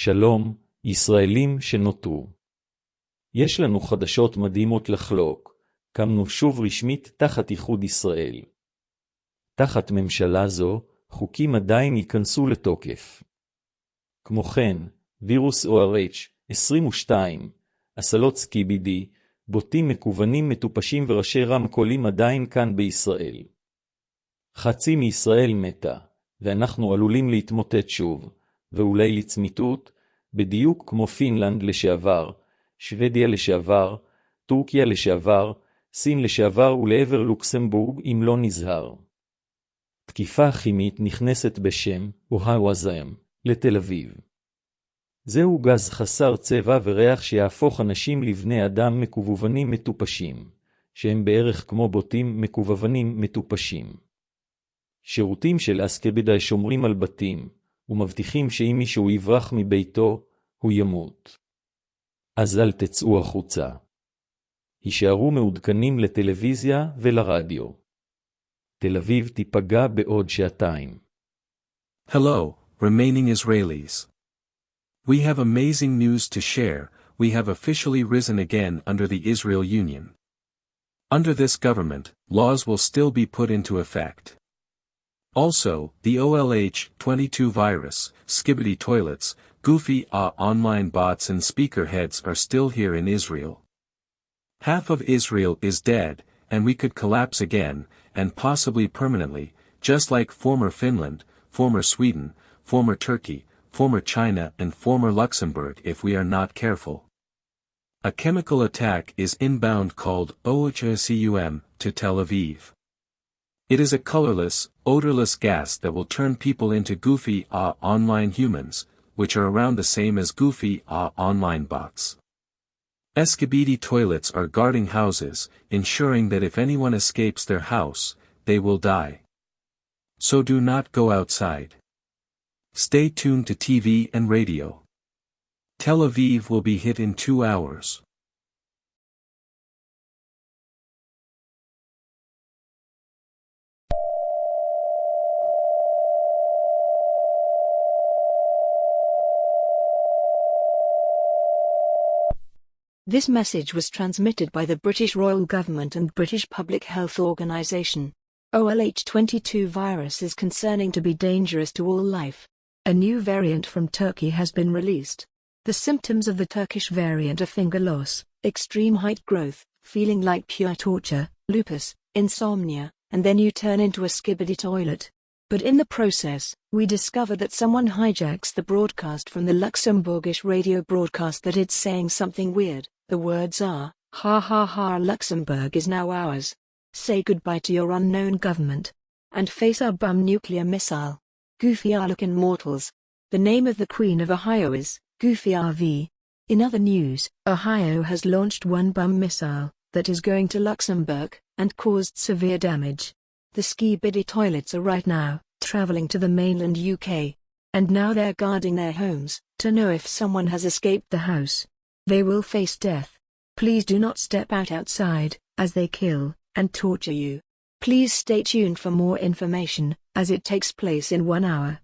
שלום, ישראלים שנותרו. יש לנו חדשות מדהימות לחלוק. קמנו שוב רשמית תחת איחוד ישראל. תחת ממשלה זו, חוקים עדיין ייכנסו לתוקף. כמו כן, וירוס ORH22, הסלות סקיבידי, בוטים מקוונים מטופשים וראשי רמקולים עדיין כאן בישראל. חצי מישראל מתה, ואנחנו עלולים להתמוטט שוב, ואולי לצמיתות, בדיוק כמו פינלנד לשעבר, שוודיה לשעבר, טורקיה לשעבר, סין לשעבר ולעבר לוקסמבורג אם לא נזהר. תקיפה כימית נכנסת בשם אוהווזם לתל אביב. זהו גז חסר צבע וריח שיהפוך אנשים לבני אדם מקובבנים מטופשים, שהם בערך כמו בוטים מקובבנים מטופשים. שירותים של אסקבידי שומרים על בתים, ומבטיחים שאם מישהו יברח מביתו, הוא ימות. אז אל תצאו החוצה. הישארו מעודכנים לטלוויזיה ולרדיו. תל אביב תיפגע בעוד שעתיים. Hello, remaining Israelis. We have amazing news to share. We have officially risen again under the Israel Union. Under this government, laws will still be put into effect. Also, the OLH22 virus, skibbity toilets, goofy online bots and speaker heads are still here in Israel. Half of Israel is dead, and we could collapse again, and possibly permanently, just like former Finland, former Sweden, former Turkey, former China and former Luxembourg if we are not careful. A chemical attack is inbound called OHCUM to Tel Aviv. It is a colorless, odorless gas that will turn people into goofy online humans, which are around the same as goofy online bots. Escabidi toilets are guarding houses, ensuring that if anyone escapes their house, they will die. So do not go outside. Stay tuned to TV and radio. Tel Aviv will be hit in 2 hours. This message was transmitted by the British Royal Government and British Public Health Organisation. OLH22 virus is concerning to be dangerous to all life. A new variant from Turkey has been released. The symptoms of the Turkish variant are finger loss, extreme height growth, feeling like pure torture, lupus, insomnia, and then you turn into a skibbity toilet. But in the process, we discover that someone hijacks the broadcast from the Luxembourgish radio broadcast that it's saying something weird. The words are, ha ha ha, Luxembourg is now ours. Say goodbye to your unknown government. And face our bum nuclear missile. Goofy looking mortals. The name of the Queen of Ohio is Goofy RV. In other news, Ohio has launched one bum missile that is going to Luxembourg and caused severe damage. The ski-biddy toilets are right now traveling to the mainland UK. And now they're guarding their homes to know if someone has escaped the house. They will face death. Please do not step outside, as they kill and torture you. Please stay tuned for more information, as it takes place in 1 hour.